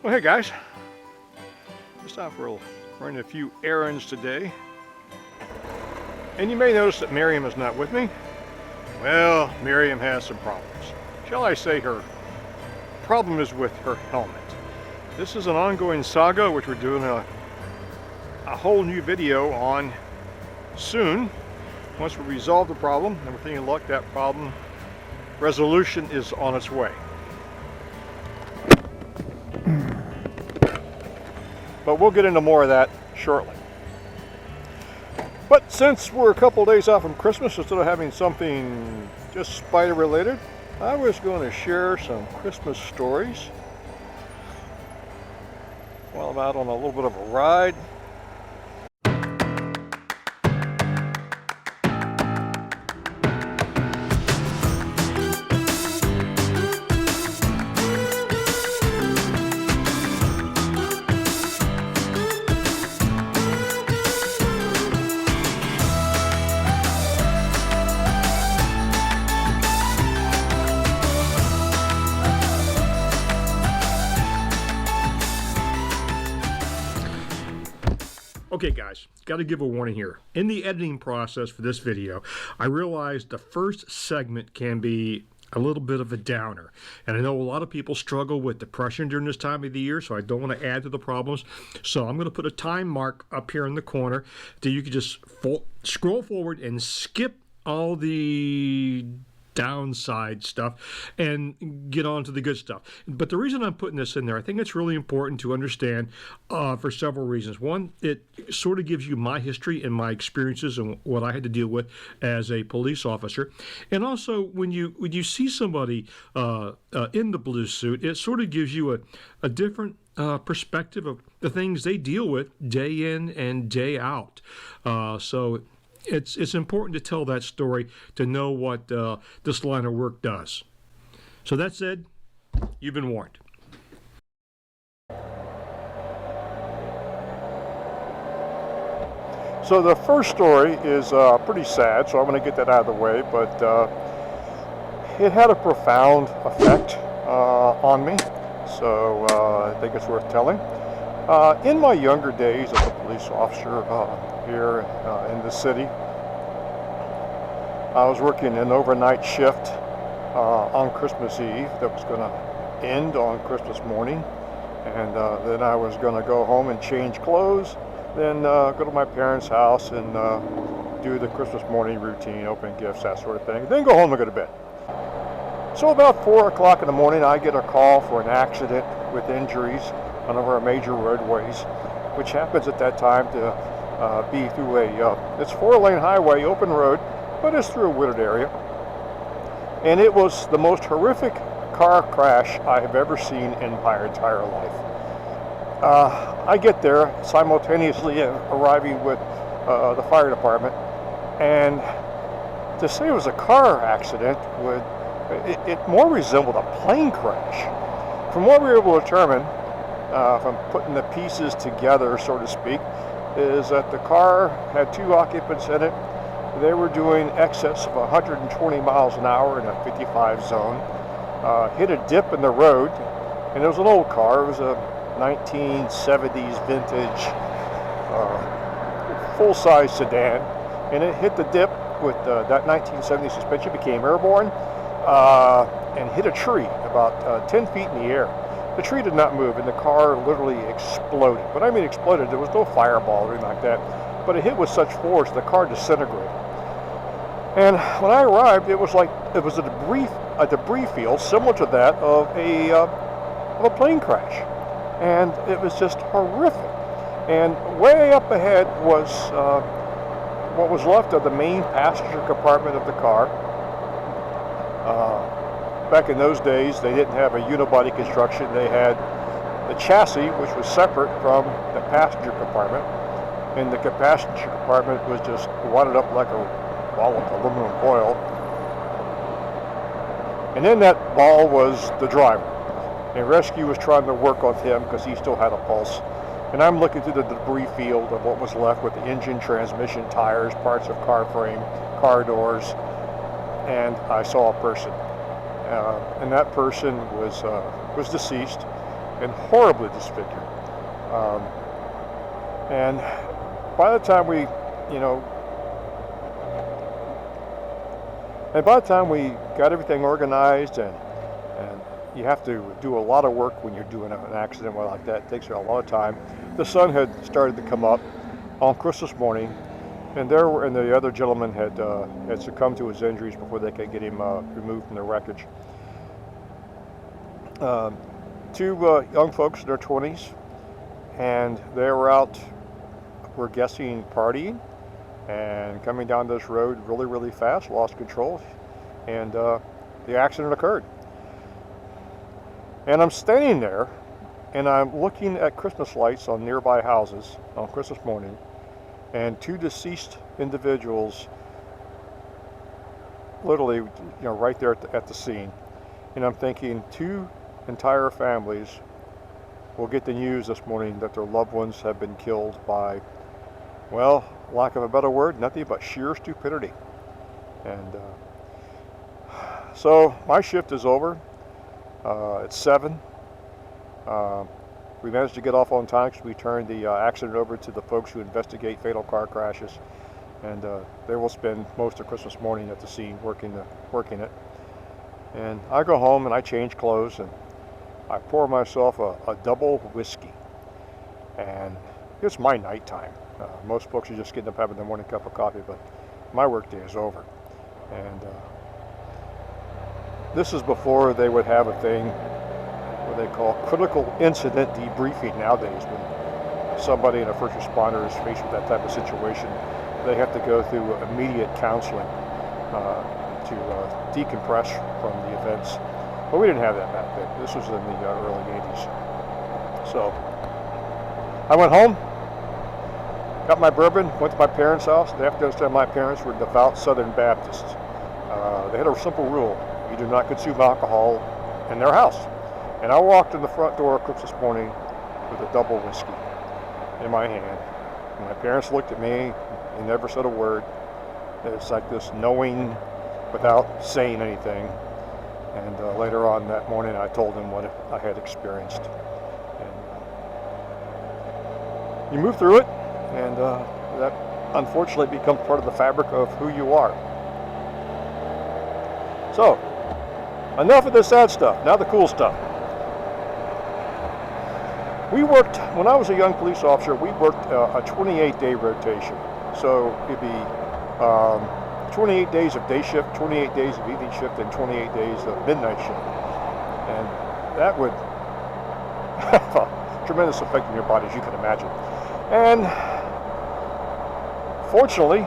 Well, hey guys, just thought we'll run a few errands today. And you may notice that Miriam is not with me. Well, Miriam has some problems. Shall I say her problem is with her helmet. This is an ongoing saga which we're doing a whole new video on soon. Once we resolve the problem, and with any luck, that problem resolution is on its way. But we'll get into more of that shortly. But since we're a couple days off from Christmas, instead of having something just spider related, I was going to share some Christmas stories while I'm out on a little bit of a ride. Okay guys, got to give a warning here. In the editing process for this video, I realized the first segment can be a little bit of a downer. And I know a lot of people struggle with depression during this time of the year, so I don't want to add to the problems. So I'm going to put a time mark up here in the corner that you can just scroll forward and skip all the downside stuff and get on to the good stuff. But the reason I'm putting this in there, I think it's really important to understand for several reasons. One, it sort of gives you my history and my experiences and what I had to deal with as a police officer. And also, when you see somebody in the blue suit, it sort of gives you a different perspective of the things they deal with day in and day out. So it's important to tell that story to know what this line of work does. So that said, you've been warned. So the first story is pretty sad, so I'm going to get that out of the way, but it had a profound effect on me, so I think it's worth telling. In my younger days as a police officer here in the city, I was working an overnight shift on Christmas Eve that was going to end on Christmas morning, and then I was going to go home and change clothes, then go to my parents' house and do the Christmas morning routine, open gifts, that sort of thing, then go home and go to bed. So about 4 o'clock in the morning, I get a call for an accident with injuries on one of our major roadways, which happens at that time to be through it's 4-lane highway, open road, but it's through a wooded area. And it was the most horrific car crash I have ever seen in my entire life. I get there simultaneously arriving with the fire department, and to say it was a car accident it more resembled a plane crash. From what we were able to determine, from putting the pieces together, so to speak, is that the car had 2 occupants in it. They were doing excess of 120 miles an hour in a 55 zone. Hit a dip in the road, and it was an old car. It was a 1970s vintage full-size sedan, and it hit the dip with that 1970 suspension, became airborne, and hit a tree about 10 feet in the air. The tree did not move, and the car literally exploded. When I mean exploded, there was no fireball or anything like that, but it hit with such force the car disintegrated. And when I arrived, it was a debris field similar to that of a plane crash, and it was just horrific. And way up ahead was what was left of the main passenger compartment of the car. Back in those days, they didn't have a unibody construction. They had the chassis, which was separate from the passenger compartment, and the passenger compartment was just wadded up like a ball of aluminum foil. And then that ball was the driver, and rescue was trying to work on him because he still had a pulse. And I'm looking through the debris field of what was left with the engine, transmission, tires, parts of car frame, car doors, and I saw a person. And that person was deceased. and horribly disfigured. And by the time we, got everything organized, and you have to do a lot of work when you're doing an accident like that. It takes a lot of time. The sun had started to come up on Christmas morning, and the other gentleman had succumbed to his injuries before they could get him removed from the wreckage. Two young folks in their 20s, and they were out, we're guessing, partying, and coming down this road really, really fast, lost control, and the accident occurred. And I'm standing there, and I'm looking at Christmas lights on nearby houses on Christmas morning, and two deceased individuals literally, right there at the scene. And I'm thinking, two entire families will get the news this morning that their loved ones have been killed by, well, lack of a better word, nothing but sheer stupidity. And so my shift is over. It's 7. We managed to get off on time because we turned the accident over to the folks who investigate fatal car crashes, and they will spend most of Christmas morning at the scene working it. And I go home and I change clothes and I pour myself a double whiskey, and it's my nighttime. Most folks are just getting up having their morning cup of coffee, but my workday is over. And this is before they would have a thing what they call critical incident debriefing nowadays. When somebody in a first responder is faced with that type of situation, they have to go through immediate counseling to decompress from the events. But we didn't have that back then. This was in the early 80s. So I went home, got my bourbon, went to my parents' house. They have to understand my parents were devout Southern Baptists. They had a simple rule: you do not consume alcohol in their house. And I walked in the front door of Christmas morning with a double whiskey in my hand. And my parents looked at me and never said a word. It's like this knowing without saying anything. And later on that morning, I told them what I had experienced. And you move through it, and that unfortunately becomes part of the fabric of who you are. So, enough of the sad stuff, now the cool stuff. We worked, when I was a young police officer, we worked a 28-day rotation. So it'd be 28 days of day shift, 28 days of evening shift, and 28 days of midnight shift. And that would have a tremendous effect on your body, as you can imagine. And fortunately,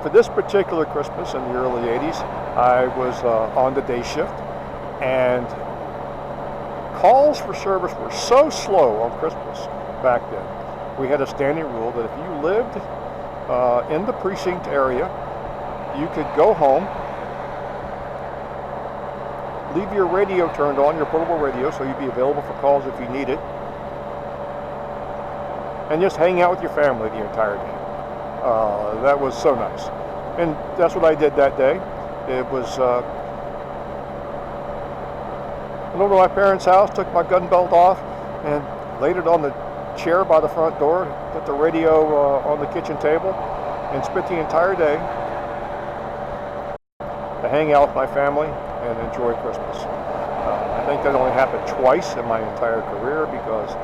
for this particular Christmas in the early 80s, I was on the day shift, and calls for service were so slow on Christmas back then. We had a standing rule that if you lived in the precinct area, you could go home, leave your radio turned on, your portable radio, so you'd be available for calls if you need it, and just hang out with your family the entire day. That was so nice. And that's what I did that day. It was, I went over to my parents' house, took my gun belt off, and laid it on the chair by the front door, put the radio on the kitchen table, and spent the entire day to hang out with my family and enjoy Christmas. I think that only happened twice in my entire career because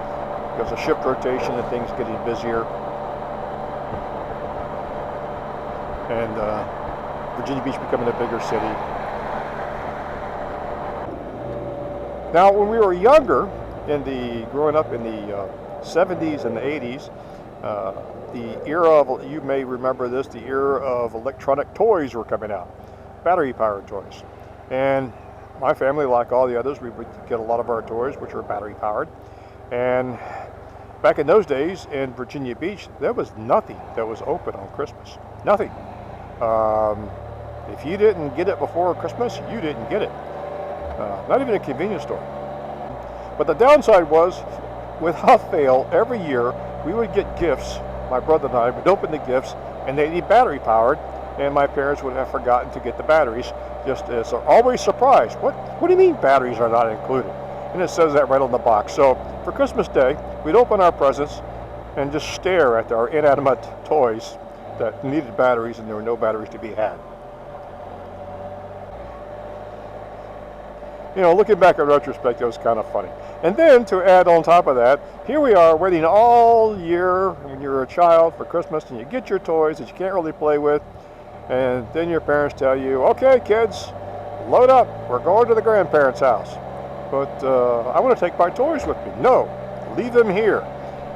of shift rotation and things getting busier. And Virginia Beach becoming a bigger city. Now, when we were younger, growing up in the 70s and the 80s, the era of, you may remember this, the era of electronic toys were coming out, battery-powered toys. And my family, like all the others, we would get a lot of our toys, which were battery-powered. And back in those days in Virginia Beach, there was nothing that was open on Christmas. Nothing. If you didn't get it before Christmas, you didn't get it. Not even a convenience store. But the downside was, without fail, every year we would get gifts. My brother and I would open the gifts, and they'd be battery powered, and my parents would have forgotten to get the batteries. Just as always surprised. What do you mean batteries are not included? And it says that right on the box. So for Christmas Day, we'd open our presents and just stare at our inanimate toys that needed batteries, and there were no batteries to be had. You know, looking back in retrospect, it was kind of funny. And then to add on top of that, here we are waiting all year when you're a child for Christmas, and you get your toys that you can't really play with, and then your parents tell you, okay kids, load up, we're going to the grandparents' house. But I want to take my toys with me. No, leave them here.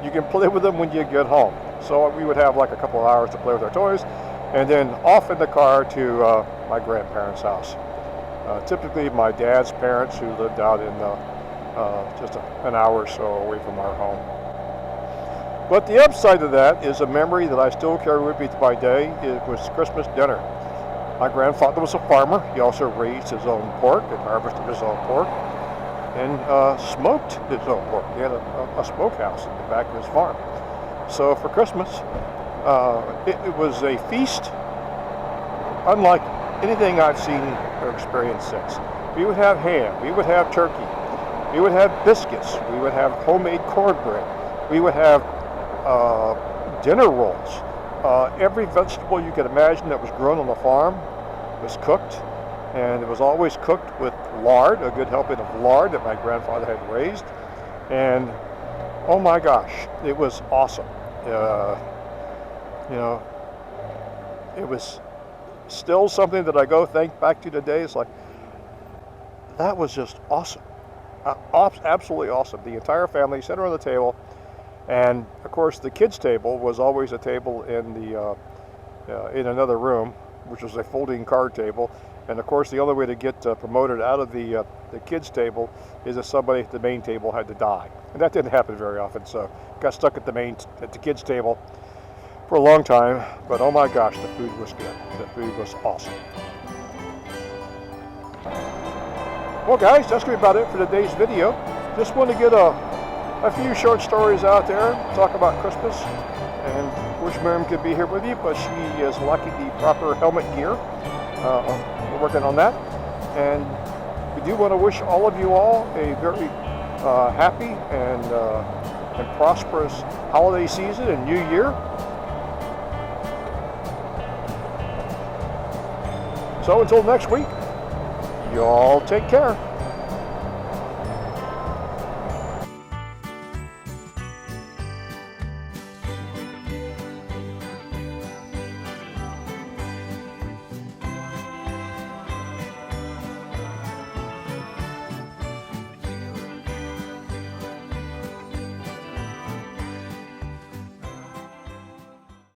You can play with them when you get home. So we would have like a couple of hours to play with our toys, and then off in the car to my grandparents' house. Typically my dad's parents, who lived out in just an hour or so away from our home. But the upside of that is a memory that I still carry with me to my day. It was Christmas dinner. My grandfather was a farmer. He also raised his own pork and harvested his own pork, and smoked his own pork. He had a smokehouse in the back of his farm. So for Christmas, it was a feast unlike anything I've seen or experienced since. We would have ham, we would have turkey, we would have biscuits, we would have homemade cornbread, we would have dinner rolls. Every vegetable you could imagine that was grown on the farm was cooked, and it was always cooked with lard, a good helping of lard that my grandfather had raised. And oh my gosh, it was awesome. You know, it was still something that I think back to today. It's like, that was just awesome. Absolutely awesome. The entire family sat around the table, and of course the kids' table was always a table in the in another room, which was a folding card table. And of course the only way to get promoted out of the kids' table is if somebody at the main table had to die, and that didn't happen very often. So got stuck at the kids' table for a long time. But oh my gosh, the food was good. The food was awesome. Well guys, that's going to be about it for today's video. Just want to get a few short stories out there, talk about Christmas, and wish Miriam could be here with you, but she is lacking the proper helmet gear. We're working on that. And we do want to wish all of you all a very happy and prosperous holiday season and new year. So until next week, y'all take care.